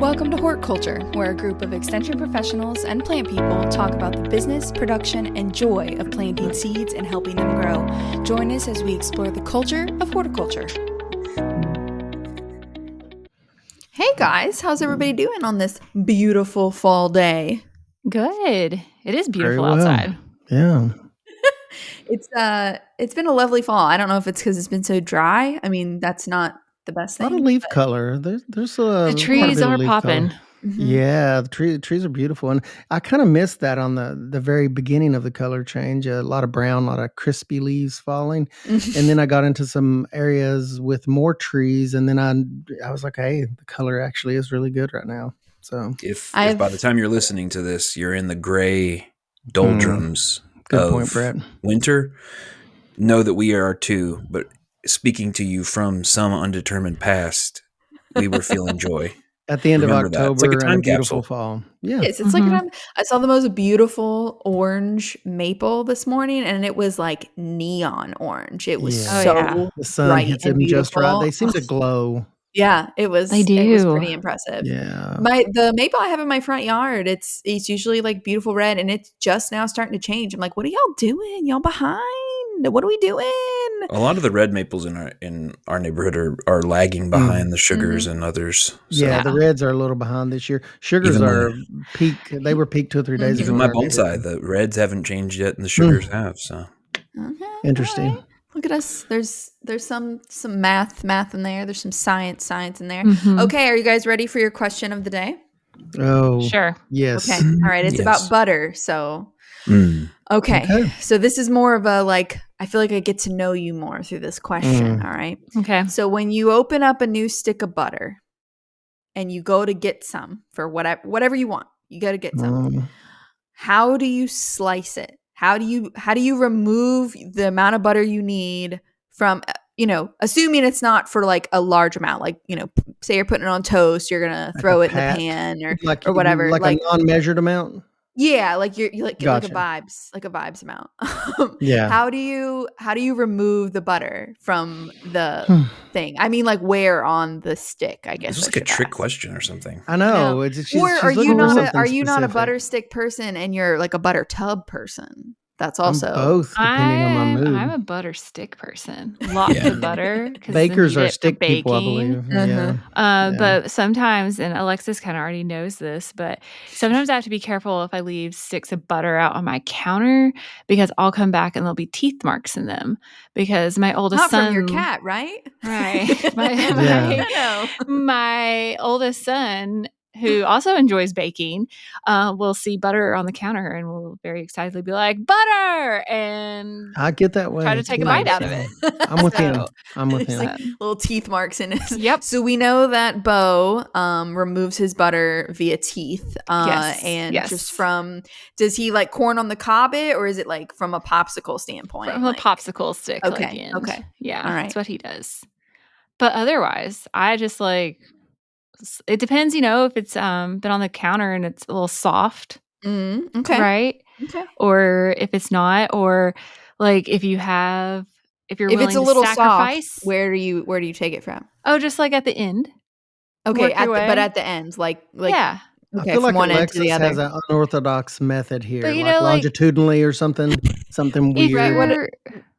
Welcome to Hort Culture, where a group of extension professionals and plant people talk about the business, production, and joy of planting seeds and helping them grow. Join us as we explore the culture of horticulture. Hey guys, how's everybody doing on this beautiful fall day? Good. It is beautiful Very well. outside. Yeah. It's been a lovely fall. I don't know if it's because it's been so dry. I mean, that's not the best A lot thing. of leaf color. There's The trees are popping. Mm-hmm. Yeah, the trees are beautiful. And I kind of missed that on the very beginning of the color change. A lot of brown, a lot of crispy leaves falling. And then I got into some areas with more trees. And then I was like, hey, the color actually is really good right now. So if by the time you're listening to this, you're in the gray doldrums good of point, Brett. winter, know that we are too. But speaking to you from some undetermined past, we were feeling joy. At the end Remember of that. October It's like a time and a beautiful capsule. fall. Yeah. Yes, it's like I saw the most beautiful orange maple this morning, and it was like neon orange. It was The sun bright hits and them just right. beautiful. They seem to glow. Yeah, it was. They It was do. pretty impressive. Yeah. The maple I have in my front yard, it's usually like beautiful red, and it's just now starting to change. I'm like, what are y'all doing? Y'all behind? What are we doing? A lot of the red maples in our neighborhood are lagging behind the sugars and others. So. Yeah, the reds are a little behind this year. Sugars are peak. They were peak 2 or 3 days ago. Even my bonsai, the reds haven't changed yet, and the sugars have. So interesting. Right. Look at us. There's some math in there. There's some science in there. Okay, are you guys ready for your question of the day? Oh, Sure. yes. Okay. All right. It's about butter. So, okay. So this is more of a I feel like I get to know you more through this question. All right. Okay. So when you open up a new stick of butter and you go to get some for whatever you want, you got to get some. How do you slice it? How do you remove the amount of butter you need from, assuming it's not for like a large amount, like, say you're putting it on toast, you're going to throw it in the pan or whatever. Like a non-measured amount? Yeah, like you're like Gotcha. like a vibes amount. Yeah. How do you remove the butter from the thing? I mean, like where on the stick? I guess it's like a trick question or something. I know. Or are you not a butter stick person and you're like a butter tub person? That's also I'm both, depending on my mood. I'm a butter stick person. Lots of butter. Bakers are stick people, I believe. But sometimes, and Alexis kind of already knows this, but sometimes I have to be careful if I leave sticks of butter out on my counter because I'll come back and there'll be teeth marks in them because my oldest son. Not from your cat, right? Right. My oldest son, who also enjoys baking, will see butter on the counter and will very excitedly be like, butter! And I get that way. Try to take a bite out of it. I'm with him. Like little teeth marks in it. Yep. So we know that Bo removes his butter via teeth. Just from, does he like corn on the cob it, or is it like from a popsicle standpoint? From a popsicle stick. Okay. Yeah. All right. That's what he does. But otherwise, I just it depends, if it's been on the counter and it's a little soft. Okay. Right? Okay. Or if it's not, or like if you're willing it's a little to sacrifice, soft, where do you take it from? Oh, just like at the end. Okay, but at the end, like yeah. Okay, I feel like Alexis has an unorthodox method here, but, like longitudinally or something weird. If you're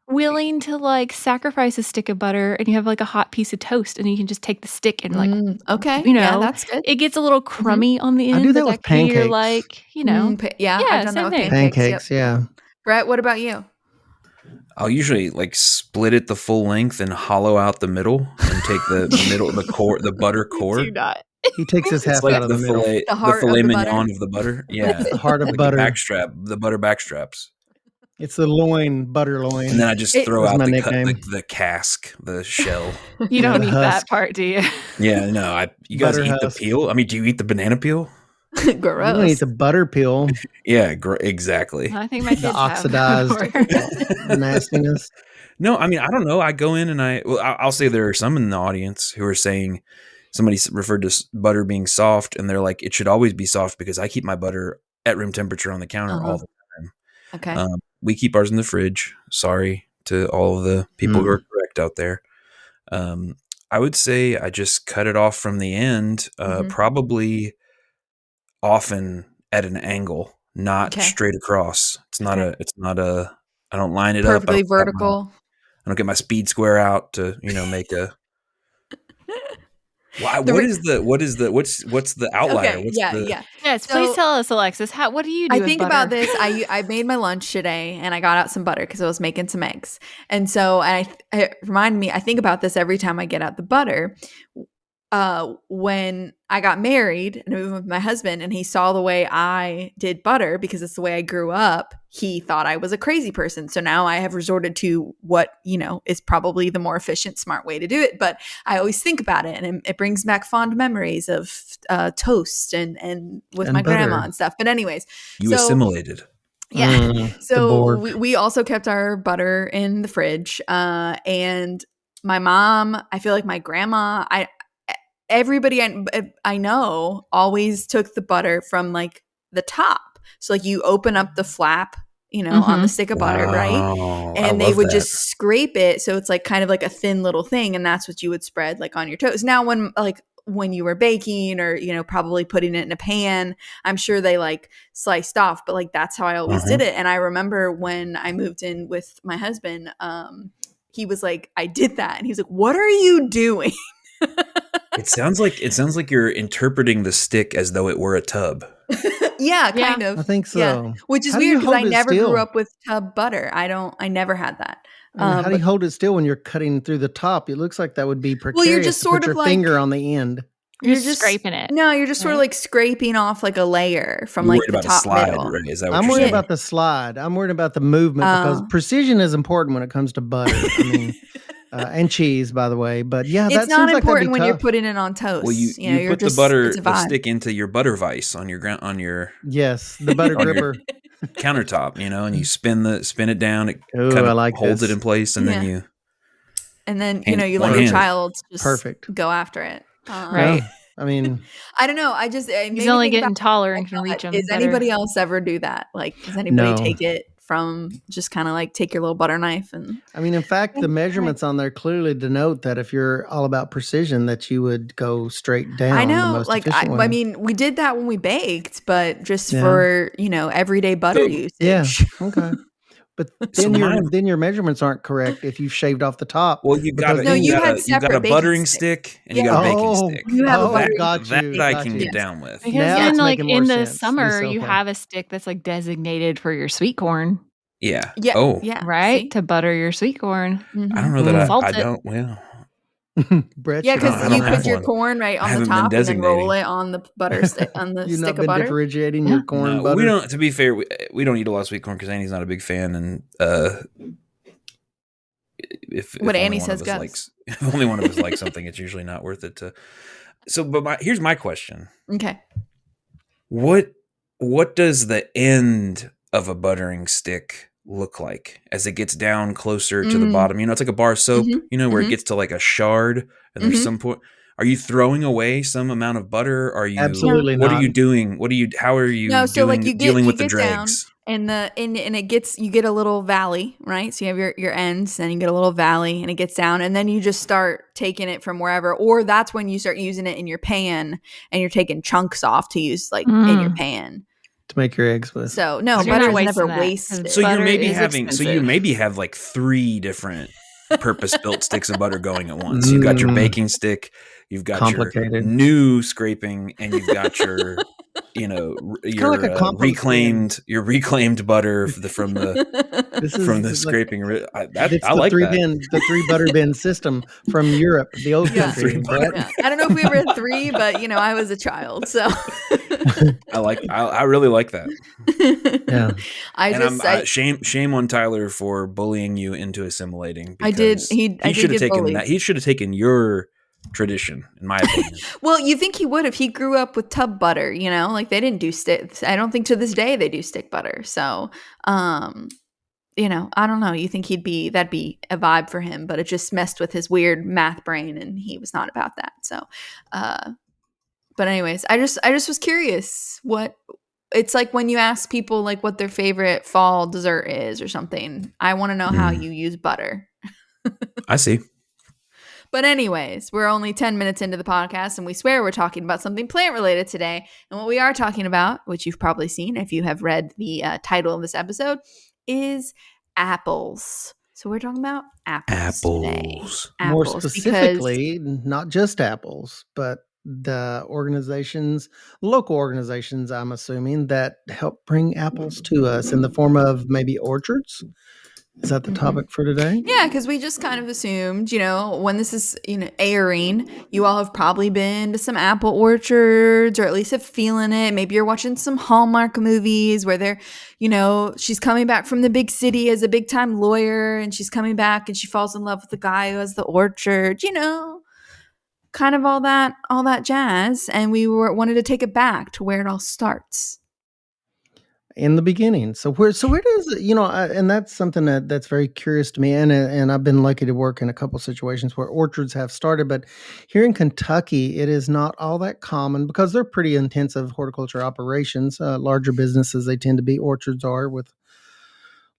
willing to sacrifice a stick of butter and you have like a hot piece of toast and you can just take the stick and that's good. It gets a little crummy on the end. I do that with pancakes. You're like, I've done that with pancakes. Yep. Brett, what about you? I'll usually split it the full length and hollow out the middle and take the middle, the butter core. Do not. He takes his half out of the middle. The filet mignon of the butter. Yeah. The heart of butter. The butter backstraps. It's the butter loin. And then I just throw out the cask, the shell. You don't eat that part, do you? Yeah, no. You guys eat the peel? I mean, do you eat the banana peel? Gross. You don't eat the butter peel. Yeah, exactly. I think my kids the oxidized nastiness. No, I mean, I don't know. I go in and I'll say there are some in the audience who are saying, somebody referred to butter being soft, and they're like, it should always be soft because I keep my butter at room temperature on the counter all the time. Okay. We keep ours in the fridge. Sorry to all of the people who are correct out there. I would say I just cut it off from the end, probably often at an angle, not straight across. It's not a, I don't line it up. Perfectly vertical. I don't get my speed square out to, make a. Why? What's the outlier? Okay, What's yeah. Yes, please tell us, Alexis. What do you do I with think butter? about this. I made my lunch today, and I got out some butter because I was making some eggs. And so it reminded me. I think about this every time I get out the butter. When I got married and moved with my husband, and he saw the way I did butter because it's the way I grew up, he thought I was a crazy person. So now I have resorted to what, is probably the more efficient, smart way to do it. But I always think about it, and it brings back fond memories of toast and with my butter. grandma and stuff. But anyways, you assimilated. Yeah. So we also kept our butter in the fridge. And my mom, I feel like my grandma, everybody I know always took the butter from like the top. So like you open up the flap, on the stick of butter, right? And they would just scrape it. So it's like kind of like a thin little thing. And that's what you would spread like on your toast. Now when you were baking or, probably putting it in a pan, I'm sure they like sliced off, but like that's how I always did it. And I remember when I moved in with my husband, he was like, I did that. And he was like, what are you doing? It sounds like you're interpreting the stick as though it were a tub. Yeah, kind of. I think so. Yeah. Which is weird because I never grew up with tub butter. I never had that. How do you hold it still when you're cutting through the top? It looks like that would be precarious. Well, you're just sort to put of your finger on the end. You're just scraping it. No, you're just sort of like scraping off like a layer from like the top middle. Right? Is that what I'm you're worried saying? about the slide. I'm worried about the movement because precision is important when it comes to butter. I mean, and cheese, by the way. But yeah, it's that not seems important like when tough. you're putting it on toast. Well, you put the stick into your butter vise on your yes, the butter gripper countertop, and you spin it down. It kind of holds it in place, and then you. And then you let your child just go after it, right? Yeah. I mean, I don't know. He's only getting taller and can reach them. Does anybody else ever do that? Like, does anybody take it from just kind of like take your little butter knife and? I mean, in fact, the measurements on there clearly denote that if you're all about precision, that you would go straight down. I know, the most like efficient way. I mean, we did that when we baked, but just for everyday butter usage. Yeah. Okay. But then your measurements aren't correct if you've shaved off the top. Well, you got a buttering stick and you got a baking stick. You have a buttering that I can get down with. Because then, like in the summer, you have a stick that's like designated for your sweet corn. Yeah. Yeah. Oh. Yeah. Right. See? To butter your sweet corn. Mm-hmm. I don't know that I don't. Well. Yeah, because you put your corn right on the top and then roll it on the butter stick on the stick of butter. Differentiating your corn butter. We don't. To be fair, we don't eat a lot of sweet corn because Annie's not a big fan, and if Annie says goes. If only one of us likes something, it's usually not worth it to. So, but here's my question. Okay. What does the end of a buttering stick look like as it gets down closer to the bottom? It's like a bar of soap, where it gets to like a shard and there's some point. Are you throwing away some amount of butter? Are you absolutely what not. are you doing? How are you dealing with the dregs? And it gets, you get a little valley, right? So you have your ends and you get a little valley and it gets down and then you just start taking it from wherever, or that's when you start using it in your pan and you're taking chunks off to use like in your pan. To make your eggs with. So no, butter is never wasted. So you maybe have like 3 different purpose-built sticks of butter going at once. You've got your baking stick, you've got your new scraping, and you've got your your reclaimed butter from the scraping. I like that. The 3 butter bin system from Europe, the old country. Yeah. I don't know if we ever had 3, but I was a child, so I really like that. Yeah. Shame on Tyler for bullying you into assimilating. I did. He should have taken that. He should have taken your tradition, in my opinion. Well, you think he would if he grew up with tub butter, like they didn't do stick. I don't think to this day they do stick butter. So, I don't know. You think that'd be a vibe for him, but it just messed with his weird math brain and he was not about that. So, but anyways, I just was curious what it's like when you ask people like what their favorite fall dessert is or something. I want to know how you use butter. I see. But anyways, we're only 10 minutes into the podcast, and we swear we're talking about something plant-related today. And what we are talking about, which you've probably seen if you have read the title of this episode, is apples. So we're talking about apples today. More Apples, specifically, not just apples, but the local organizations, I'm assuming, that help bring apples to us in the form of maybe orchards. Is that the topic for today? Yeah, because we just kind of assumed, when this is airing, you all have probably been to some apple orchards, or at least have feeling it. Maybe you're watching some Hallmark movies where they're, she's coming back from the big city as a big time lawyer, and she's coming back and she falls in love with the guy who has the orchard, kind of all that jazz. And we wanted to take it back to where it all starts. In the beginning. So where does it, and that's something that's very curious to me. And I've been lucky to work in a couple situations where orchards have started, but here in Kentucky, it is not all that common because they're pretty intensive horticulture operations. Larger businesses, they tend to be, orchards are, with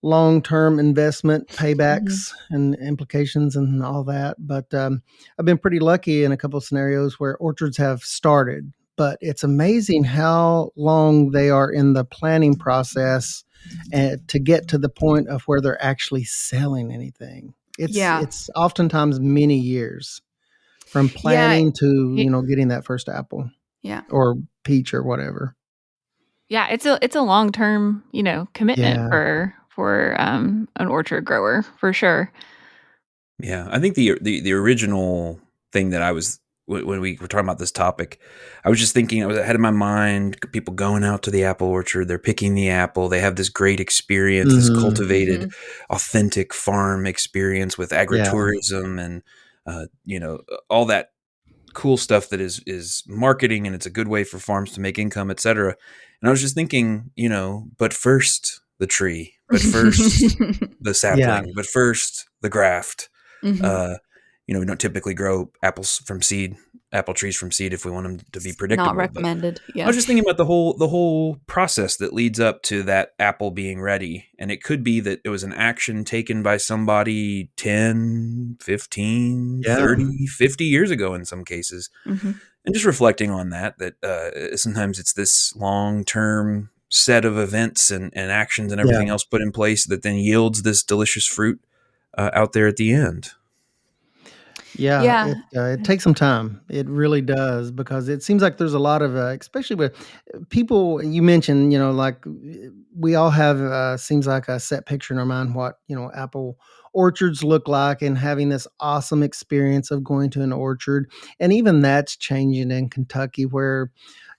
long-term investment paybacks and implications and all that. But I've been pretty lucky in a couple of scenarios where orchards have started. But it's amazing how long they are in the planning process to get to the point of where they're actually selling anything. It's oftentimes many years from planning to getting that first apple, or peach or whatever. Yeah, it's a long-term commitment for an orchard grower for sure. Yeah, I think the original thing that I was, when we were talking about this topic, I was just thinking, I was ahead of my mind, people going out to the apple orchard, they're picking the apple, they have this great experience, this cultivated, authentic farm experience with agritourism and, all that cool stuff that is marketing, and it's a good way for farms to make income, etc. And I was just thinking, but first the tree, but first the sapling, but first the graft. We don't typically grow apple trees from seed if we want them to be predictable. Not recommended. I was just thinking about the whole process that leads up to that apple being ready. And it could be that it was an action taken by somebody 10, 15, 30, 50 years ago in some cases. And just reflecting on that sometimes it's this long-term set of events and actions and everything else put in place that then yields this delicious fruit out there at the end. It takes some time. It really does, because it seems like there's a lot of, especially with people you mentioned, like we all have, seems like a set picture in our mind what, apple orchards look like, and having this awesome experience of going to an orchard. And even that's changing in Kentucky, where,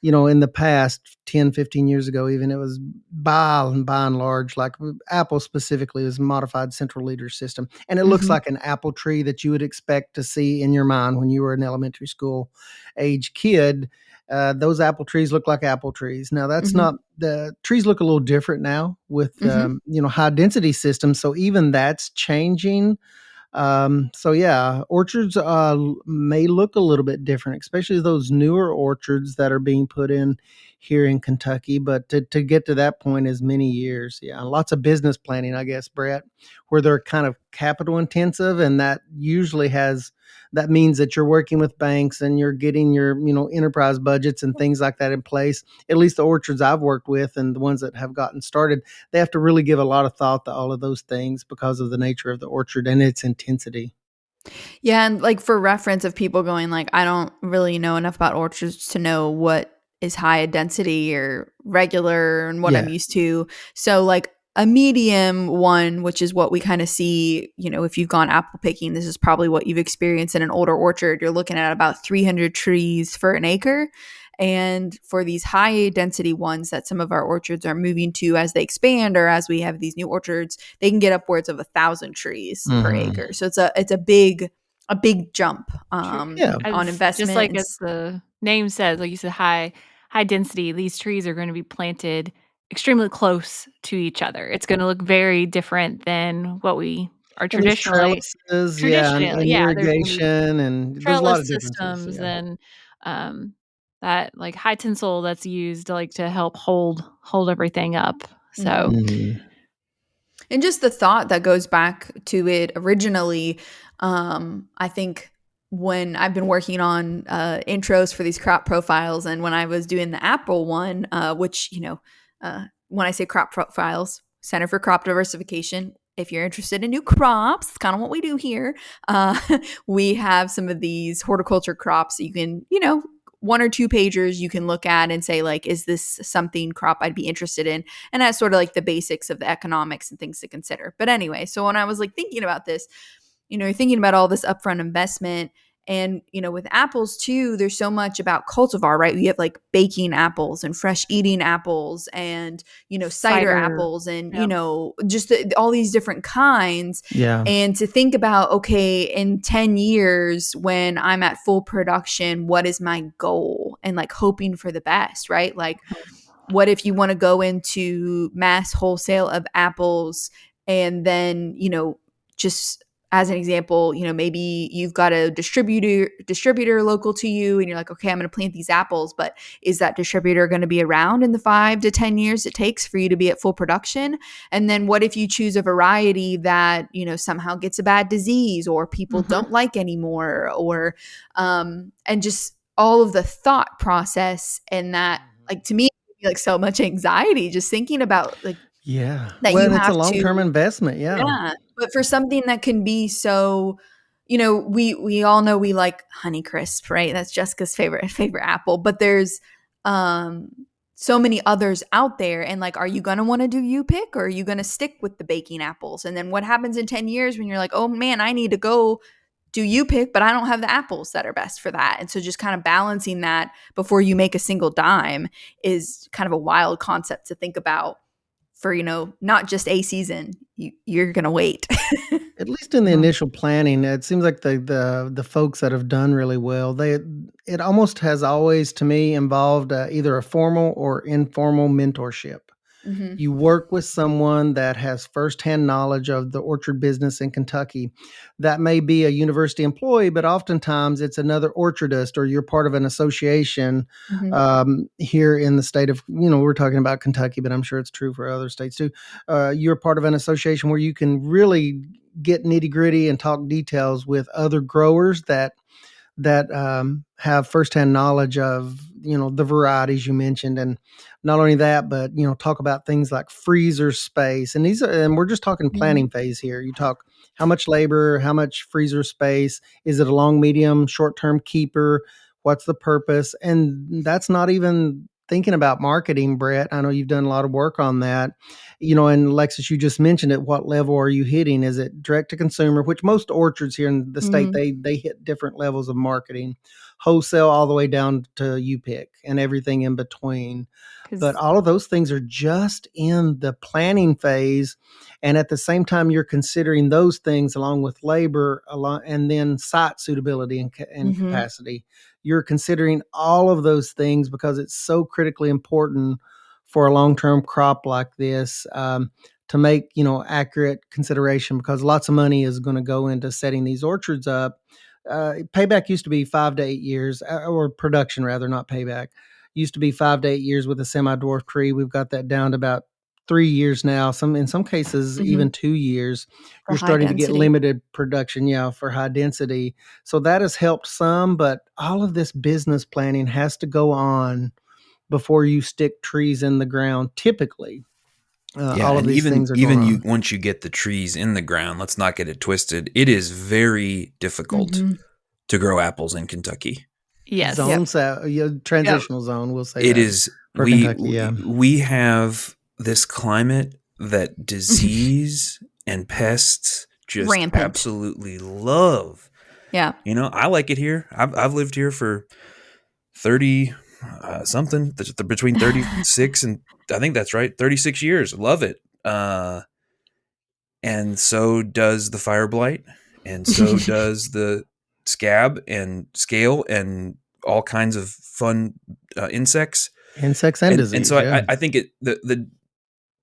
in the past 10, 15 years ago, even, it was by and large, like apple specifically, was modified central leader system. And it looks like an apple tree that you would expect to see in your mind when you were an elementary school age kid. Those apple trees look like apple trees. Now that's not, the trees look a little different now with, high density systems. So even that's changing. Orchards may look a little bit different, especially those newer orchards that are being put in here in Kentucky. But to get to that point is many years. Yeah, lots of business planning, I guess, Brett, where they're kind of capital intensive, and that means that you're working with banks and you're getting your enterprise budgets and things like that in place. At least the orchards I've worked with and the ones that have gotten started, they have to really give a lot of thought to all of those things because of the nature of the orchard and its intensity. Yeah, and like for reference of people going like, I don't really know enough about orchards to know what is high density or regular and what I'm used to. So like a medium one, which is what we kind of see, if you've gone apple picking, this is probably what you've experienced in an older orchard. You're looking at about 300 trees for an acre. And for these high density ones that some of our orchards are moving to as they expand, or as we have these new orchards, they can get upwards of 1,000 trees per acre. So it's a big jump on investment. Just like as the name says, like you said, high density, these trees are going to be planted extremely close to each other. It's going to look very different than what we are traditionally. And irrigation, and there's a lot of systems and that like high tensile that's used to help hold everything up. So, and just the thought that goes back to it originally, I think when I've been working on intros for these crop profiles, and when I was doing the apple one, which, when I say crop profiles, Center for Crop Diversification, if you're interested in new crops, it's kind of what we do here. We have some of these horticulture crops that you can, 1 or 2 pagers you can look at and say, like, is this something crop I'd be interested in? And that's sort of like the basics of the economics and things to consider. But anyway, so when I was like thinking about this, you're thinking about all this upfront investment. And, with apples too, there's so much about cultivar, right? You have like baking apples and fresh eating apples and, cider apples and, just all these different kinds. Yeah. And to think about, okay, in 10 years when I'm at full production, what is my goal? And like hoping for the best, right? Like, what if you want to go into mass wholesale of apples and then, just as an example, maybe you've got a distributor local to you and you're like, okay, I'm going to plant these apples, but is that distributor going to be around in the 5 to 10 years it takes for you to be at full production? And then what if you choose a variety that, somehow gets a bad disease or people don't like anymore, or, and just all of the thought process, and that, like, to me, like so much anxiety just thinking about, like, Yeah. that Well, you and it's a have long-term to, investment. Yeah. but for something that can be so, we all know we like Honeycrisp, right? That's Jessica's favorite apple, but there's so many others out there. And like, are you going to want to do U-Pick, or are you going to stick with the baking apples? And then what happens in 10 years when you're like, oh man, I need to go do U-Pick, but I don't have the apples that are best for that. And so just kind of balancing that before you make a single dime is kind of a wild concept to think about for, not just a season. You're going to wait. At least in the initial planning, it seems like the folks that have done really well, it almost has always, to me, involved either a formal or informal mentorship. Mm-hmm. You work with someone that has firsthand knowledge of the orchard business in Kentucky. That may be a university employee, but oftentimes it's another orchardist, or you're part of an association here in the state of, we're talking about Kentucky, but I'm sure it's true for other states too. You're part of an association where you can really get nitty gritty and talk details with other growers that have firsthand knowledge of, the varieties you mentioned. And not only that, but, talk about things like freezer space. And and we're just talking planning phase here. You talk how much labor, how much freezer space, is it a long, medium, short-term keeper? What's the purpose? And that's not even thinking about marketing, Brett. I know you've done a lot of work on that. And Alexis, you just mentioned it. What level are you hitting? Is it direct to consumer, which most orchards here in the state, they hit different levels of marketing, wholesale all the way down to U-Pick and everything in between. But all of those things are just in the planning phase. And at the same time, you're considering those things along with labor, and then site suitability and capacity. You're considering all of those things because it's so critically important for a long-term crop like this, to make, accurate consideration, because lots of money is going to go into setting these orchards up. Payback used to be 5 to 8 years, or production rather, not payback. Used to be 5 to 8 years with a semi-dwarf tree. We've got that down to about 3 years now. In some cases, even 2 years. You're starting to get limited production, for high density. So that has helped some, but all of this business planning has to go on before you stick trees in the ground. Typically, all of these things are going on. Once you get the trees in the ground, let's not get it twisted. It is very difficult to grow apples in Kentucky. Yes. Transitional zone, we'll say. It is. We have this climate that disease and pests just rampant. Absolutely love. Yeah. I like it here. I've lived here for 30 something, between 36 and I think that's right, 36 years. Love it. And so does the fire blight, and so does the scab and scale and all kinds of fun insects and disease. And so I think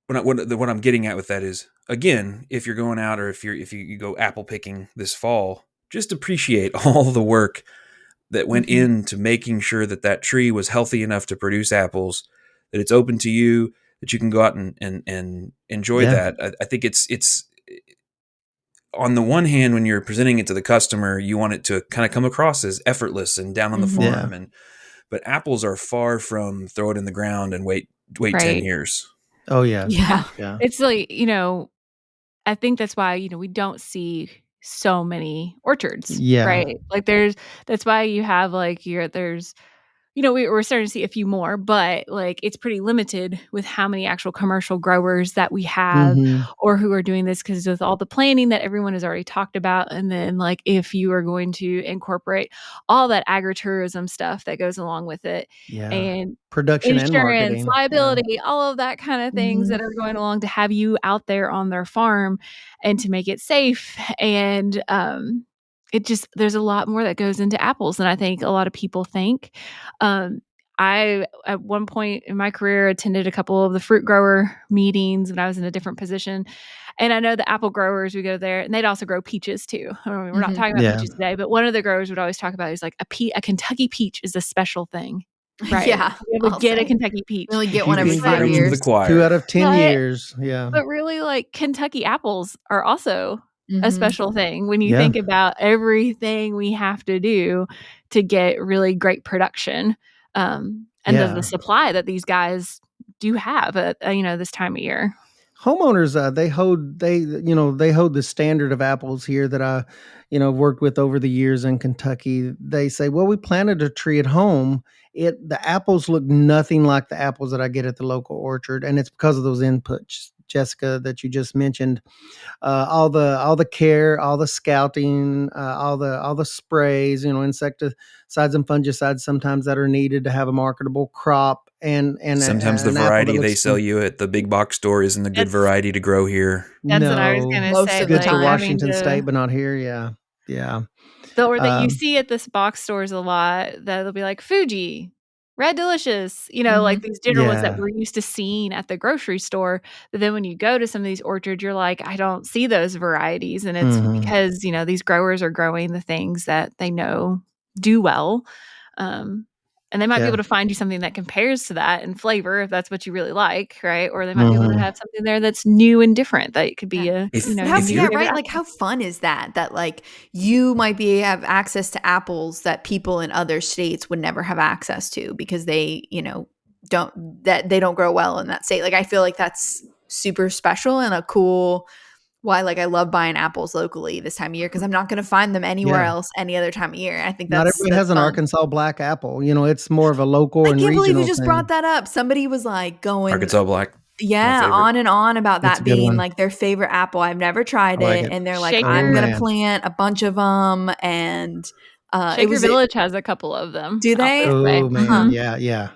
what I'm getting at with that is, again, if you're going out, or if you go apple picking this fall, just appreciate all the work that went into making sure that tree was healthy enough to produce apples, that it's open to you, that you can go out and enjoy that. I think it's on the one hand, when you're presenting it to the customer, you want it to kind of come across as effortless and down on the farm. But apples are far from throw it in the ground and wait 10 years. Oh yeah. Yeah. It's like, I think that's why, we don't see so many orchards, right? Like that's why you have like there's we're starting to see a few more, but like it's pretty limited with how many actual commercial growers that we have or who are doing this, because with all the planning that everyone has already talked about. And then like if you are going to incorporate all that agritourism stuff that goes along with it, and production and insurance, marketing, liability, all of that kind of things that are going along to have you out there on their farm and to make it safe. And there's a lot more that goes into apples than I think a lot of people think. I, at one point in my career, attended a couple of the fruit grower meetings when I was in a different position. And I know the apple growers would go there, and they'd also grow peaches too. I mean, we're not talking about peaches today, but one of the growers would always talk about is like a Kentucky peach is a special thing. Right. Yeah. You have to get a Kentucky peach. We only get one every You 5 can get years. 2 out of 10 years. Yeah. But really, like Kentucky apples are also a Mhm. special thing when you think about everything we have to do to get really great production. And the supply that these guys do have at this time of year. Homeowners, they hold the standard of apples here that I, worked with over the years in Kentucky. They say, well, we planted a tree at home. The apples look nothing like the apples that I get at the local orchard, and it's because of those inputs, Jessica, that you just mentioned. All the care, all the scouting, all the sprays, insecticides and fungicides sometimes that are needed to have a marketable crop, and sometimes the variety they sell you at the big box store isn't a good variety to grow here. That's what I was going to say. Most of the Good for time. Washington State, but not here. Yeah. Or that you see at this box stores a lot, that'll be like Fuji, Red Delicious, like these generals that we're used to seeing at the grocery store. But then when you go to some of these orchards, you're like, I don't see those varieties. And it's because, these growers are growing the things that they know do well. And they might be able to find you something that compares to that in flavor, if that's what you really like, right? Or they might be able to have something there that's new and different that could be right? Like how fun is that? That like you might have access to apples that people in other states would never have access to because they, don't grow well in that state. Like I feel like that's super special and a cool. Why, like I love buying apples locally this time of year because I'm not going to find them anywhere else any other time of year. I think not everybody has an Arkansas black apple. It's more of a local and regional. I can't believe you just brought that up. Somebody was like going Arkansas black. Yeah, on and on about that being like their favorite apple. I've never tried it, and they're like, I'm going to plant a bunch of them, and Shaker Village has a couple of them. Do they? Oh man, yeah.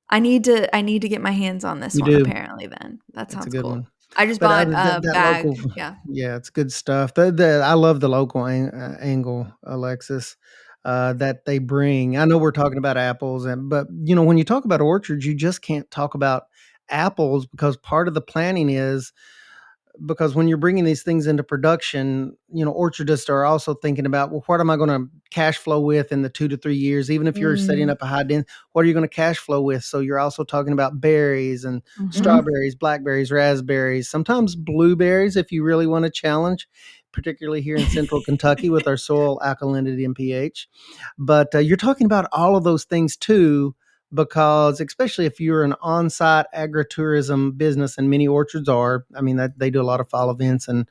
I need to get my hands on this one. Apparently, then that sounds cool. One. I just bought a bag. Local, it's good stuff. I love the local angle, Alexis, that they bring. I know we're talking about apples, but when you talk about orchards, you just can't talk about apples because part of the planning is because when you're bringing these things into production, orchardists are also thinking about, well, what am I going to cash flow with in the 2 to 3 years? Even if you're setting up a high density, what are you going to cash flow with? So you're also talking about berries and strawberries, blackberries, raspberries, sometimes blueberries if you really want to challenge, particularly here in central Kentucky with our soil alkalinity and pH. But you're talking about all of those things too, because especially if you're an on-site agritourism business, and many orchards are, I mean, they do a lot of fall events and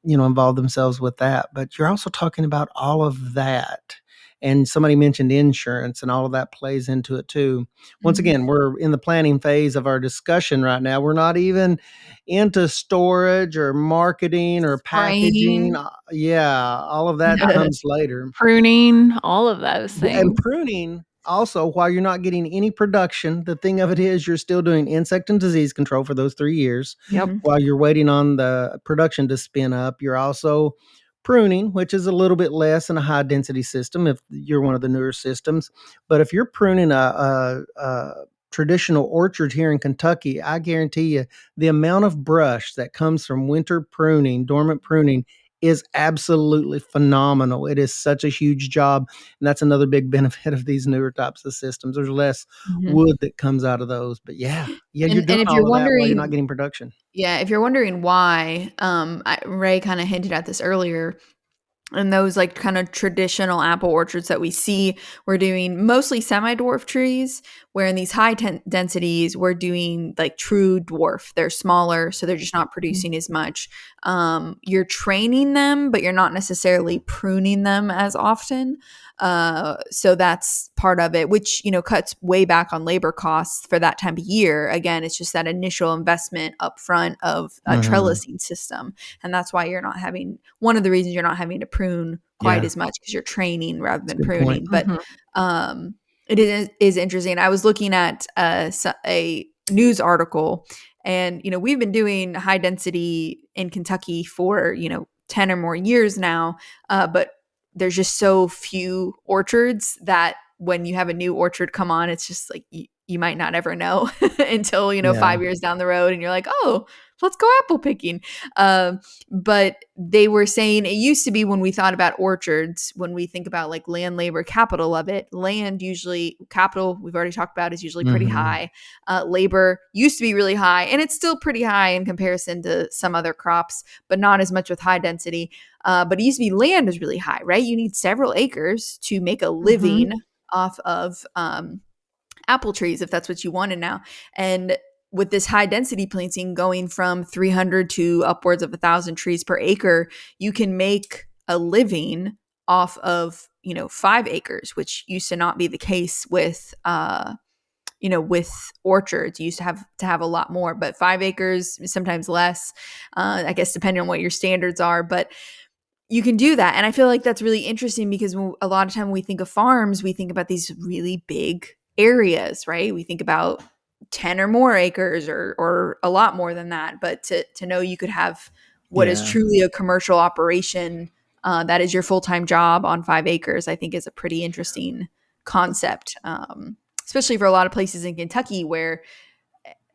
involve themselves with that. But you're also talking about all of that. And somebody mentioned insurance, and all of that plays into it too. Once again, we're in the planning phase of our discussion right now. We're not even into storage or marketing or packaging. All of that comes later. Pruning, all of those things. And pruning, also, while you're not getting any production, the thing of it is you're still doing insect and disease control for those 3 years. While you're waiting on the production to spin up, you're also pruning, which is a little bit less in a high density system if you're one of the newer systems. But if you're pruning a traditional orchard here in Kentucky, I guarantee you the amount of brush that comes from winter pruning, dormant pruning, is absolutely phenomenal. It is such a huge job, and that's another big benefit of these newer types of systems. There's less wood that comes out of those, but yeah, you're And doing if you're all of that while you're wondering, not getting production. yeah, if you're wondering why, Ray kind of hinted at this earlier. And those like kind of traditional apple orchards that we see, we're doing mostly semi-dwarf trees, where in these high densities, we're doing like true dwarf. They're smaller, so they're just not producing as much. You're training them, but you're not necessarily pruning them as often. So that's part of it, which, cuts way back on labor costs for that time of year. Again, it's just that initial investment upfront of a trellising system. And that's why you're not having, one of the reasons you're not having to prune quite as much, because you're training rather than pruning. But it is interesting. I was looking at a news article, and we've been doing high density in Kentucky for 10 or more years now, but there's just so few orchards that when you have a new orchard come on, it's just like you might not ever know until 5 years down the road, and you're like, oh, let's go apple picking. But they were saying it used to be, when we thought about orchards, when we think about like land, labor, capital of it, land usually, capital we've already talked about, is usually pretty high. Labor used to be really high, and it's still pretty high in comparison to some other crops, but not as much with high density. But it used to be land is really high, right? You need several acres to make a living off of apple trees, if that's what you wanted now. And with this high density planting going from 300 to upwards of 1,000 trees per acre, you can make a living off of 5 acres, which used to not be the case with with orchards. You used to have a lot more, but 5 acres, sometimes less, I guess, depending on what your standards are. But you can do that. And I feel like that's really interesting, because a lot of time when we think of farms, we think about these really big areas, right? We think about 10 or more acres, or a lot more than that. But to know you could have what is truly a commercial operation that is your full-time job on 5 acres, I think is a pretty interesting concept, especially for a lot of places in Kentucky where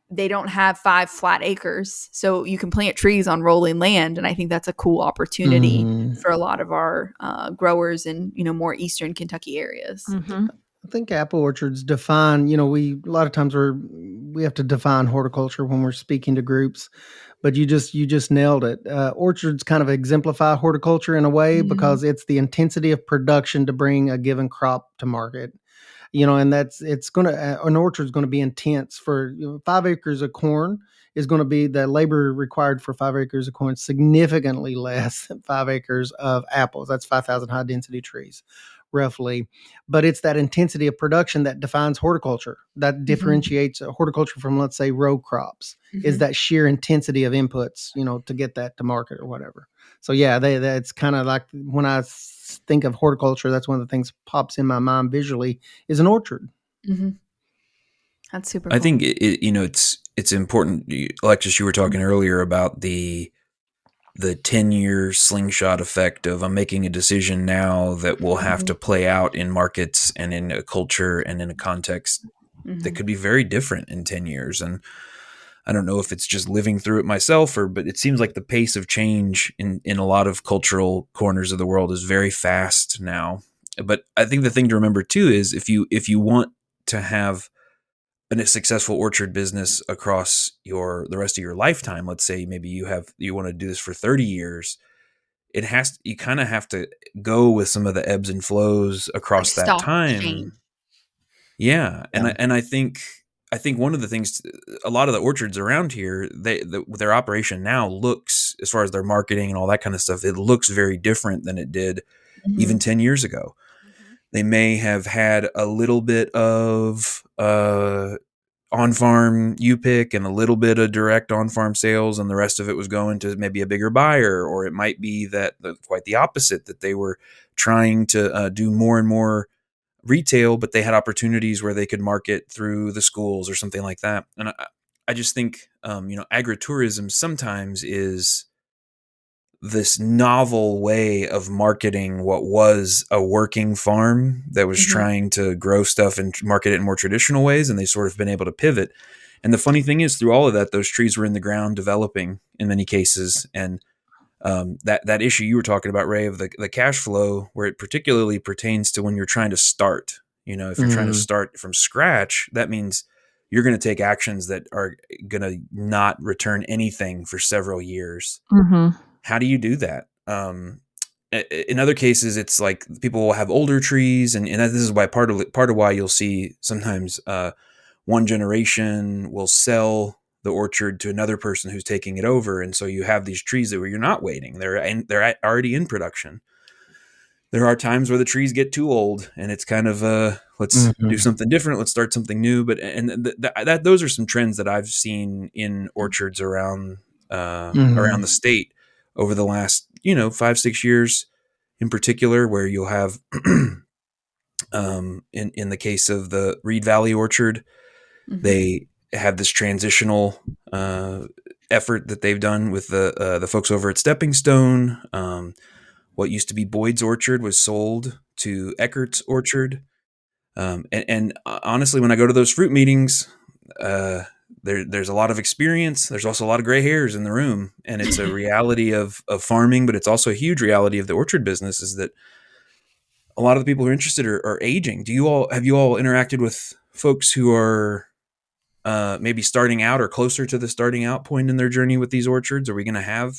they don't have 5 flat acres. So you can plant trees on rolling land. And I think that's a cool opportunity for a lot of our growers in, more eastern Kentucky areas. I think apple orchards define, a lot of times we have to define horticulture when we're speaking to groups, but you just nailed it. Orchards kind of exemplify horticulture in a way, because it's the intensity of production to bring a given crop to market. And an orchard is going to be intense for 5 acres of corn is going to be the labor required for 5 acres of corn significantly less than 5 acres of apples. That's 5,000 high density trees, roughly. But it's that intensity of production that defines horticulture, that differentiates horticulture from, let's say, row crops, is that sheer intensity of inputs, to get that to market or whatever. So yeah, that's kind of like when I think of horticulture, that's one of the things that pops in my mind visually is an orchard. That's super cool. I think it's important. Alexis, you were talking earlier about the 10-year slingshot effect of I'm making a decision now that will have to play out in markets and in a culture and in a context that could be very different in 10 years. And I don't know if it's just living through it myself, but it seems like the pace of change in a lot of cultural corners of the world is very fast now. But I think the thing to remember too is if you want to have a successful orchard business across the rest of your lifetime, let's say maybe you want to do this for 30 years, you kind of have to go with some of the ebbs and flows across that time. Yeah. And I think one of the things, a lot of the orchards around here, their operation now looks, as far as their marketing and all that kind of stuff, it looks very different than it did even 10 years ago. They may have had a little bit of on-farm U-pick and a little bit of direct on-farm sales, and the rest of it was going to maybe a bigger buyer, or it might be that quite the opposite, that they were trying to do more and more retail, but they had opportunities where they could market through the schools or something like that. And I just think, agritourism sometimes is this novel way of marketing what was a working farm that was trying to grow stuff and market it in more traditional ways. And they sort of been able to pivot. And the funny thing is, through all of that, those trees were in the ground developing in many cases. And that issue you were talking about, Ray, of the cash flow, where it particularly pertains to when you're trying to start. If you're trying to start from scratch, that means you're going to take actions that are going to not return anything for several years. Mm-hmm. How do you do that? In other cases, it's like people will have older trees, and this is why part of why you'll see sometimes one generation will sell the orchard to another person who's taking it over, and so you have these trees that where you're not waiting; they're already in production. There are times where the trees get too old, and it's kind of let's do something different, let's start something new. But that those are some trends that I've seen in orchards around the state over the last 5-6 years, in particular, where you'll have in the case of the Reed Valley Orchard, they have this transitional effort that they've done with the folks over at Stepping Stone. What used to be Boyd's Orchard was sold to Eckert's Orchard. And honestly, when I go to those fruit meetings, there's a lot of experience. There's also a lot of gray hairs in the room, and it's a reality of farming, but it's also a huge reality of the orchard business, is that a lot of the people who are interested are aging. Have you all interacted with folks who are maybe starting out or closer to the starting out point in their journey with these orchards? Are we going to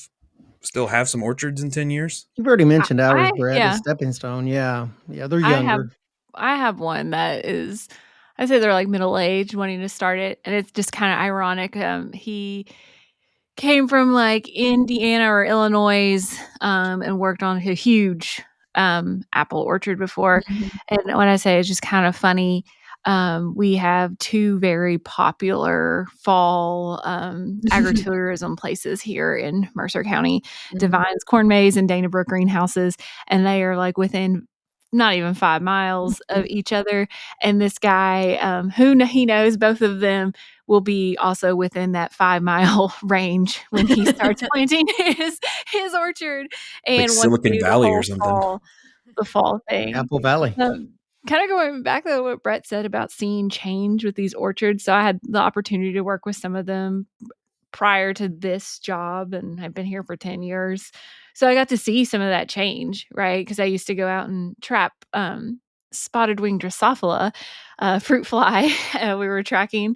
still have some orchards in 10 years? You've already mentioned ours, Brad, yeah. the Stepping Stone. Yeah. They're younger. I have one that is, I say they're like middle-aged wanting to start it. And it's just kind of ironic. He came from like Indiana or Illinois, and worked on a huge apple orchard before. And when I say it's just kind of funny, we have two very popular fall agritourism places here in Mercer County, Divine's Corn Maze and Dana Brook Greenhouses, and they are like within not even 5 miles of each other. And this guy, he knows both of them, will be also within that 5-mile range when he starts planting his orchard. And like Silicon Valley or something. The fall thing. Apple Valley. Kind of going back to what Brett said about seeing change with these orchards. So I had the opportunity to work with some of them prior to this job, and I've been here for 10 years. So I got to see some of that change, right? Because I used to go out and trap spotted winged Drosophila fruit fly we were tracking.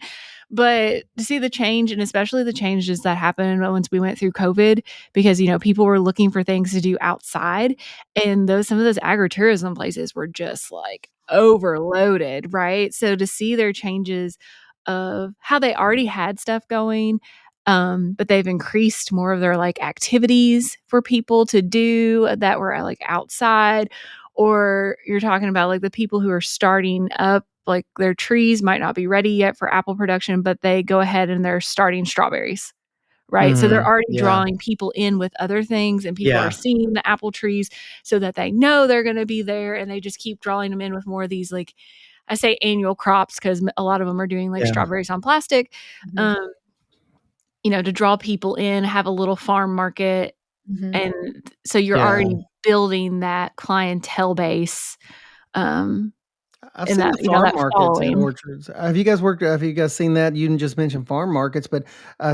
But to see the change, and especially the changes that happened once we went through COVID, because, people were looking for things to do outside, and some of those agritourism places were just like overloaded, right? So to see their changes of how they already had stuff going, but they've increased more of their like activities for people to do that were like outside, or you're talking about like the people who are starting up, like their trees might not be ready yet for apple production, but they go ahead and they're starting strawberries. Right. So they're already drawing people in with other things, and people are seeing the apple trees so that they know they're going to be there, and they just keep drawing them in with more of these, like I say annual crops, because a lot of them are doing like strawberries on plastic, to draw people in, have a little farm market. And so you're already building that clientele base. I've seen the farm markets and orchards. Have you guys seen that? You didn't just mention farm markets, but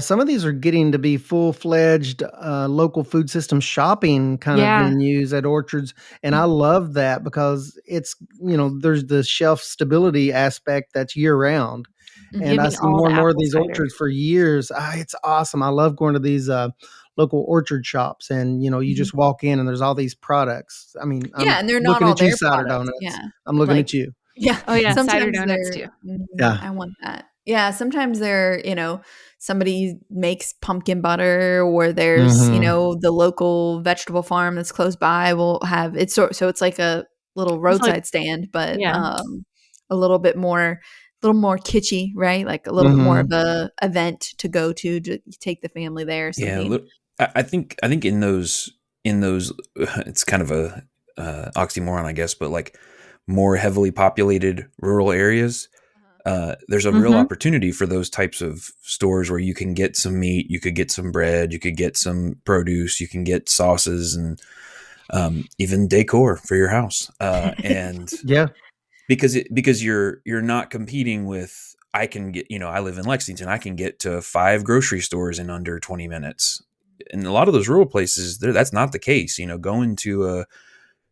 some of these are getting to be full-fledged local food system shopping kind of venues at orchards. And I love that because it's, there's the shelf stability aspect that's year round. And I see more and more of these orchards for years. It's awesome. I love going to these local orchard shops, and you just walk in and there's all these products. I mean, and they're not all their cider products. donuts. I'm looking at you. Yeah. Oh yeah, sometimes cider donuts too. I want that. Yeah, sometimes they're, somebody makes pumpkin butter, or there's, the local vegetable farm that's close by will have it. So it's like a little roadside stand, but a little more kitschy, right? Like a little bit more of a event to go to take the family there or something. Yeah, I think in those it's kind of a oxymoron, I guess, but like more heavily populated rural areas, there's a real opportunity for those types of stores where you can get some meat, you could get some bread, you could get some produce, you can get sauces, and even decor for your house. And because you're not competing with, I can get, I live in Lexington, I can get to 5 grocery stores in under 20 minutes. in a lot of those rural places, that's not the case. Going to a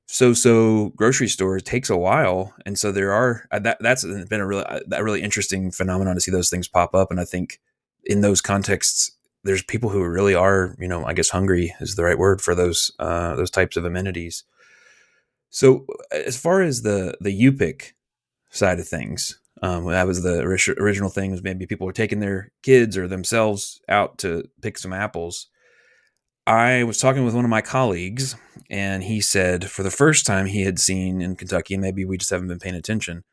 so grocery store takes a while, and so there are that's been a really interesting phenomenon to see those things pop up. And I think in those contexts, there's people who really are, I guess hungry is the right word for those types of amenities. So as far as the UPIC side of things, that was the original thing, was maybe people were taking their kids or themselves out to pick some apples. I was talking with one of my colleagues, and he said for the first time he had seen in Kentucky, and maybe we just haven't been paying attention,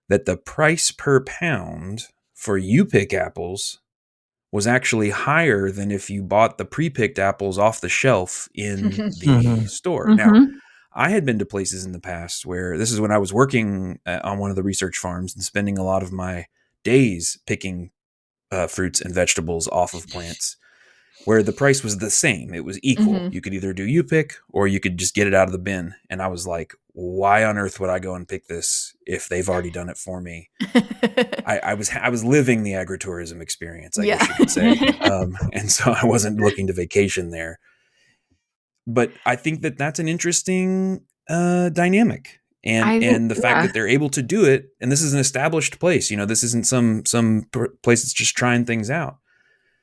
that the price per pound for UPIC apples was actually higher than if you bought the pre-picked apples off the shelf in the store. Now, I had been to places in the past where, this is when I was working on one of the research farms and spending a lot of my days picking fruits and vegetables off of plants, where the price was the same. It was equal. You could either do UPIC or you could just get it out of the bin. And I was like, why on earth would I go and pick this if they've already done it for me? I was living the agritourism experience, I guess you could say. And so I wasn't looking to vacation there. But I think that that's an interesting dynamic. And the fact that they're able to do it, and this is an established place, this isn't some place that's just trying things out.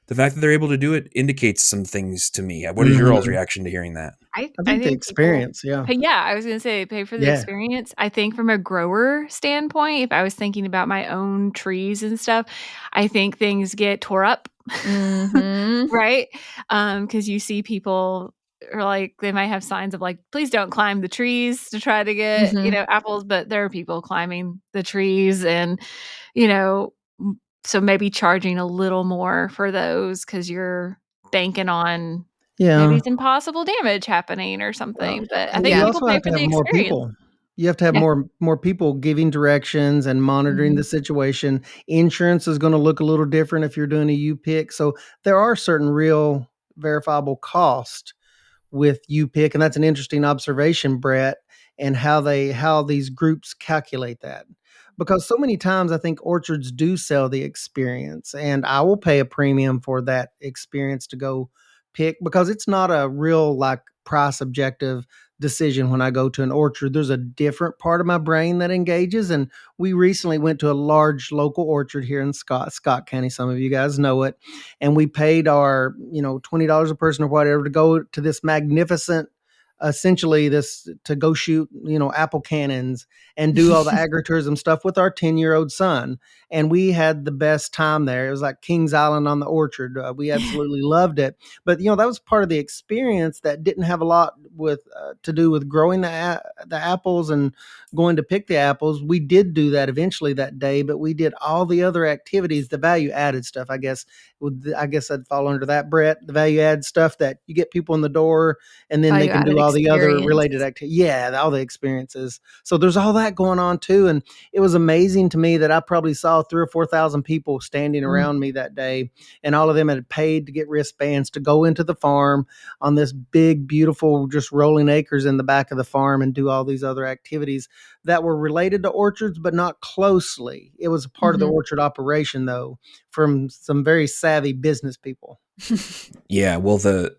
The fact that they're able to do it indicates some things to me. What is your all's reaction to hearing that? I think the experience, yeah, I was going to say pay for the experience. I think from a grower standpoint, if I was thinking about my own trees and stuff, I think things get tore up, right? Because you see people, or like they might have signs of like, please don't climb the trees to try to get apples, but there are people climbing the trees, and so maybe charging a little more for those because you're banking on maybe some possible damage happening or something. But I think people pay for the experience. You have to have more people giving directions and monitoring the situation. Insurance is going to look a little different if you're doing a UPIC. So there are certain real verifiable costs with UPIC, and that's an interesting observation, Brett, and how these groups calculate that. Because so many times I think orchards do sell the experience, and I will pay a premium for that experience to go pick, because it's not a real like price objective decision when I go to an orchard. There's a different part of my brain that engages. And we recently went to a large local orchard here in Scott County. Some of you guys know it. And we paid our, $20 a person or whatever to go to this magnificent, essentially this, to go shoot, apple cannons and do all the agritourism stuff with our 10-year-old son. And we had the best time there. It was like Kings Island on the orchard. We absolutely loved it. But, that was part of the experience that didn't have a lot with to do with growing the apples and going to pick the apples. We did do that eventually that day, but we did all the other activities, the value added stuff, I guess I'd fall under that, Brett, the value add stuff that you get people in the door and then they can do all the other related activities. Yeah, all the experiences. So there's all that going on too. And it was amazing to me that I probably saw 3,000 or 4,000 people standing around me that day. And all of them had paid to get wristbands to go into the farm on this big, beautiful, just rolling acres in the back of the farm and do all these other activities that were related to orchards, but not closely. It was a part of the orchard operation, though, from some very savvy business people. Yeah, well, the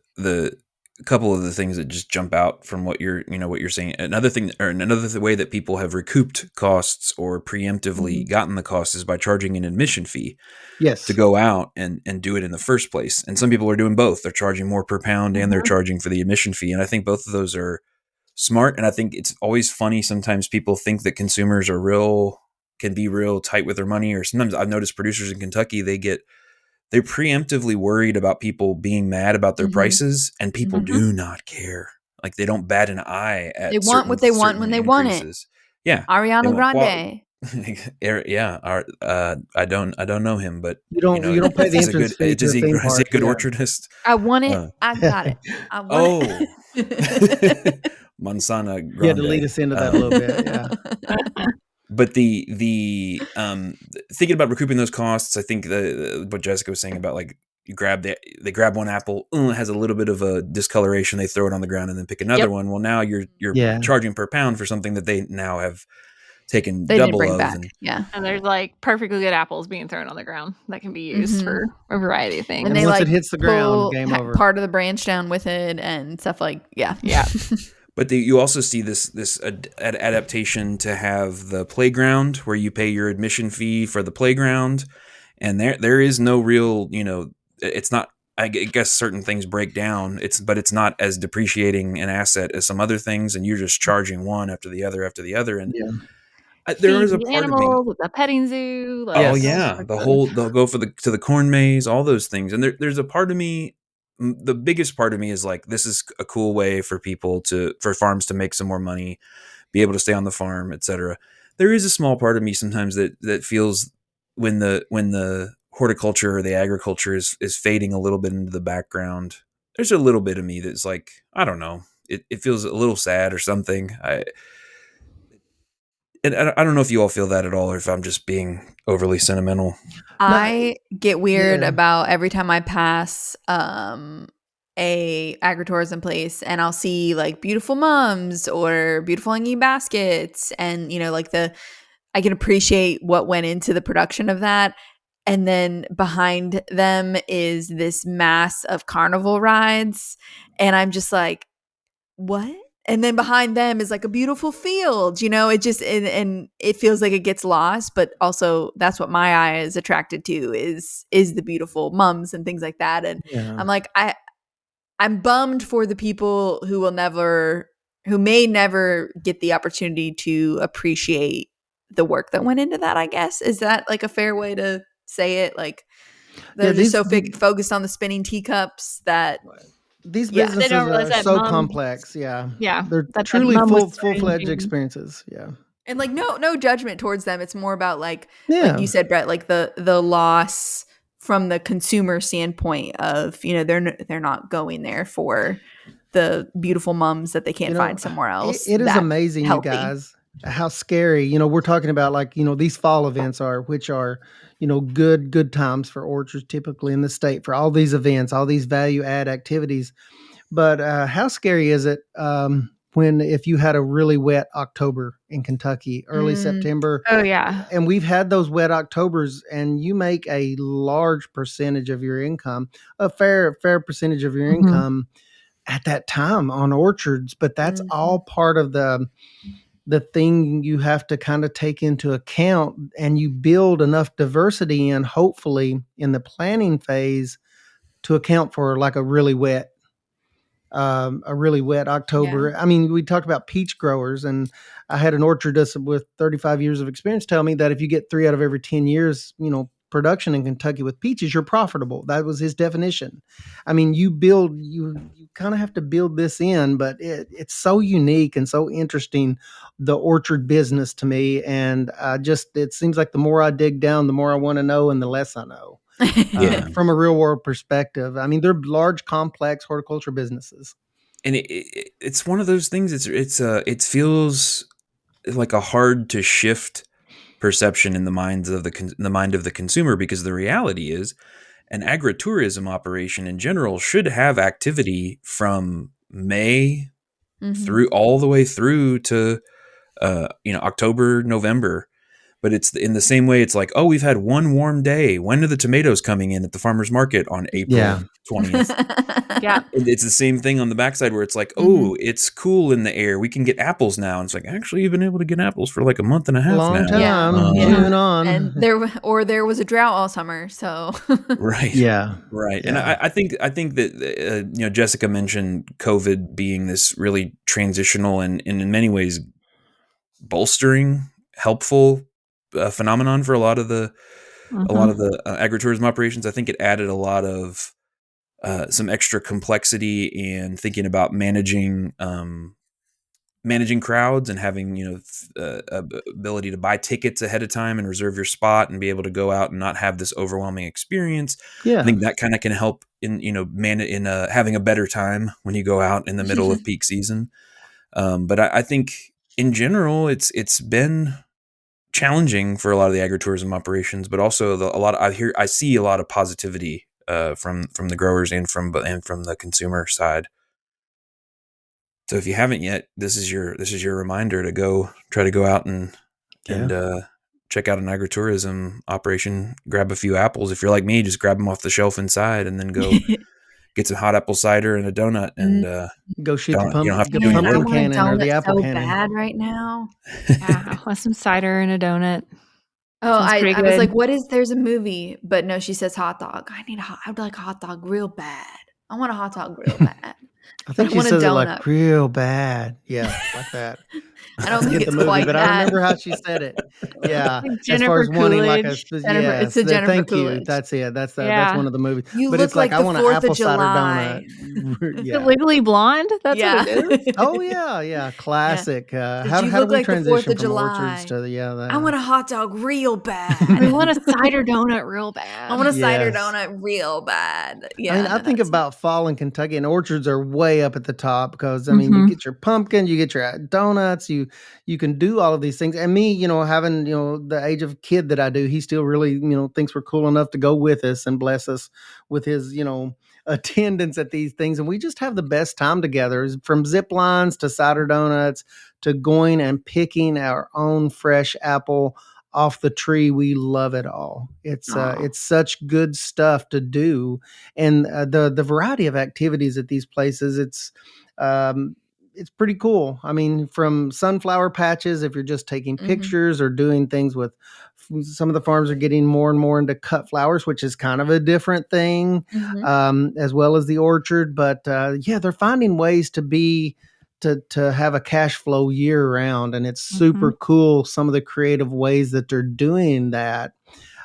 couple of the things that just jump out from what you're saying. Another thing, or another way that people have recouped costs or preemptively gotten the costs is by charging an admission fee. Yes, to go out and do it in the first place. And some people are doing both. They're charging more per pound and they're charging for the admission fee. And I think both of those are smart. And I think it's always funny. Sometimes people think that consumers can be real tight with their money. Or sometimes I've noticed producers in Kentucky, they're preemptively worried about people being mad about their prices, and people do not care. Like they don't bat an eye at they want what they want when they want it. Yeah. Ariana Grande. Yeah, I don't know him, but you don't pay the entrance fee. Is he a good orchardist? I want it. I got it. I want it. Mansana Grande. You had to lead us into that a little bit. Yeah. But the thinking about recouping those costs, I think what Jessica was saying about like they grab one apple, it has a little bit of a discoloration, they throw it on the ground and then pick another one. Well, now you're charging per pound for something that they now have taken They didn't double bring of. back. And Yeah. And there's like perfectly good apples being thrown on the ground that can be used for a variety of things. And And they once like it hits the ground, pull game over. part of the branch down with it and stuff like Yeah. But you also see this adaptation to have the playground where you pay your admission fee for the playground, and there is no real, it's not. I guess certain things break down. But it's not as depreciating an asset as some other things, and you're just charging one after the other after the other. And there Feed is a the part of me. animals with the petting zoo. Like, Oh Yes. yeah, they'll go to the corn maze, all those things, and there's a part of me. The biggest part of me is like, this is a cool way for for farms to make some more money, be able to stay on the farm, etc. There is a small part of me sometimes that feels when the horticulture or the agriculture is fading a little bit into the background. There's a little bit of me that's like, I don't know, it feels a little sad or something. I don't know if you all feel that at all, or if I'm just being overly sentimental. I get weird Yeah. about every time I pass a agritourism place and I'll see like beautiful mums or beautiful hanging baskets, and like I can appreciate what went into the production of that. And then behind them is this mass of carnival rides, and I'm just like, what? And then behind them is like a beautiful field, it just, and it feels like it gets lost, but also that's what my eye is attracted to is the beautiful mums and things like that. And Yeah. I'm like, I'm bummed for the people who may never get the opportunity to appreciate the work that went into that, I guess. Is that like a fair way to say it? Like they're just so focused on the spinning teacups that these Yeah. businesses They don't realize are that so mom- complex. Yeah. Yeah. They're that truly mom was full-fledged arranging- experiences. Yeah. And like no judgment towards them. It's more about like Yeah. you said, Brett, like the loss from the consumer standpoint of, they're not going there for the beautiful mums that they can't find somewhere else. It is that's amazing, healthy. you guys, how scary. We're talking about like, these fall events which are, good times for orchards typically in the state for all these events, all these value add activities. But how scary is it if you had a really wet October in Kentucky, early September? Oh, yeah. And we've had those wet Octobers, and you make a large percentage of your income, a fair percentage of your income at that time on orchards. But that's all part of the thing you have to kind of take into account, and you build enough diversity in, hopefully in the planning phase, to account for like a really wet October. Yeah. I mean, we talked about peach growers, and I had an orchardist with 35 years of experience tell me that if you get 3 out of every 10 years, production in Kentucky with peaches, you're profitable. That was his definition. I mean, you kind of have to build this in, but it's so unique and so interesting, the orchard business to me. And it seems like the more I dig down, the more I want to know and the less I know. From a real world perspective. I mean, they're large, complex horticulture businesses. And it's one of those things. It feels like a hard to shift perception in the mind of the consumer, because the reality is an agritourism operation in general should have activity from May through all the way through to October, November. But it's in the same way. It's like, oh, we've had one warm day. When are the tomatoes coming in at the farmer's market on April 20th? Yeah. And it's the same thing on the backside where it's like, oh, it's cool in the air. We can get apples now. And it's like, actually, you've been able to get apples for like a month and a half Long now. time. Yeah. June on. And there was a drought all summer. So Right. Yeah. Right. Yeah. And I think that, Jessica mentioned COVID being this really transitional and in many ways bolstering, helpful phenomenon for a lot of the agritourism operations. I think it added a lot of some extra complexity and thinking about managing crowds and having ability to buy tickets ahead of time and reserve your spot and be able to go out and not have this overwhelming experience. Yeah. I think that kind of can help in having a better time when you go out in the middle of peak season. But I think in general it's been challenging for a lot of the agritourism operations, but also I see a lot of positivity from the growers and from the consumer side. So if you haven't yet, this is your reminder to try to go out and and check out an agritourism operation. Grab a few apples. If you're like me, just grab them off the shelf inside, and then go get some hot apple cider and a donut, and go shoot the you don't have to pumpkin, do any pumpkin work. cannon or the apple so cannon. bad right now. Yeah, I want some cider and a donut. Oh, Sounds pretty I was good. like, there's a movie, but no, she says hot dog. I'd like a hot dog real bad. I want a hot dog real bad. I think she want a says it donut. like real bad. Yeah, like that. I don't think Get the it's movie, quite but that. I remember how she said it. Yeah, Like as far as Jennifer wanting like a Coolidge. It's a Jennifer thank you. Coolidge. That's it. That's Yeah. one of the movies. You But look it's like like I the want an 4th of apple cider July. donut. Is it Legally Blonde? That's what it is. Oh yeah, classic. How you do look we like the 4th transition of from July? orchards to I want a hot dog real bad. I want a cider donut real bad. I want a cider Yes. donut real bad. Yeah, I mean, I think that's- about fall in Kentucky, and orchards are way up at the top because I mean, you get your pumpkin, you get your donuts, you can do all of these things. And me, having the age of kid that I do, he still really thinks we're cool enough to go with us and bless us with his attendance at these things, and we just have the best time together. From zip lines to cider donuts to going and picking our own fresh apple off the tree. We love it all. It's such good stuff to do, and the variety of activities at these places. It's pretty cool. I mean, from sunflower patches, if you're just taking pictures or doing things with. Some of the farms are getting more and more into cut flowers, which is kind of a different thing, as well as the orchard. But they're finding ways to have a cash flow year round, and it's super cool. Some of the creative ways that they're doing that.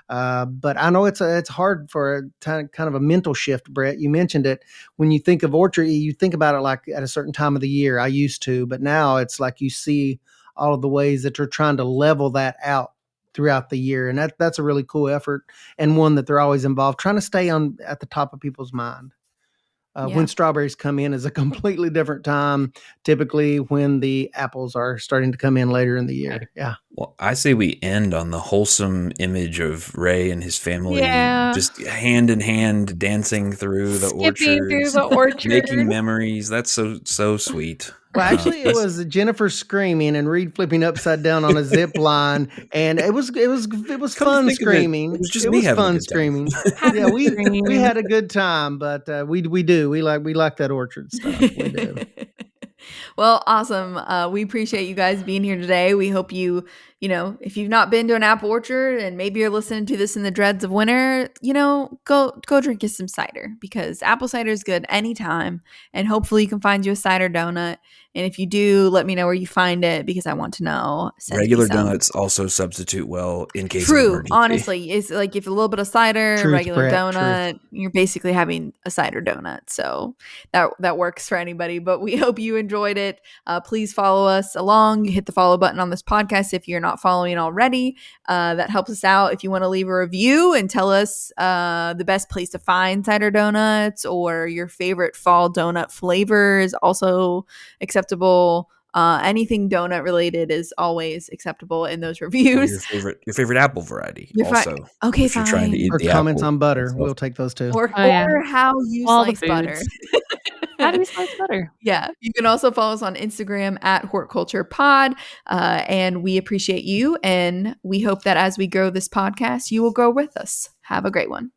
But I know it's hard for a kind of a mental shift, Brett. You mentioned it. When you think of orchard, you think about it like at a certain time of the year. I used to, but now it's like you see all of the ways that they're trying to level that out throughout the year. And that's a really cool effort, and one that they're always involved, trying to stay at the top of people's mind. When strawberries come in is a completely different time, typically when the apples are starting to come in later in the year. Yeah. Well, I say we end on the wholesome image of Ray and his family just hand in hand dancing through the orchards, making memories. That's so sweet. Well, actually, it was Jennifer screaming and Reed flipping upside down on a zip line, and it was fun screaming. It was just me having a good screaming. time. Yeah, we had a good time, but we like that orchard stuff. We do. Well, awesome. We appreciate you guys being here today. We hope if you've not been to an apple orchard and maybe you're listening to this in the dreads of winter, go drink you some cider, because apple cider is good anytime. And hopefully you can find you a cider donut. And if you do, let me know where you find it, because I want to know. Regular donuts also substitute well in case of emergency. Honestly, it's like if a little bit of cider, regular donut, you're basically having a cider donut. So that works for anybody. But we hope you enjoyed it. Please follow us along. Hit the follow button on this podcast if you're not following already. That helps us out. If you want to leave a review and tell us the best place to find cider donuts, or your favorite fall donut flavor is also acceptable. Anything donut related is always acceptable in those reviews. Your favorite apple variety If you're trying to eat or the comments apple on butter, we'll take those too. Or how you slice butter. How do you slice butter? Yeah. You can also follow us on Instagram at Hort Culture Pod. And we appreciate you. And we hope that as we grow this podcast, you will grow with us. Have a great one.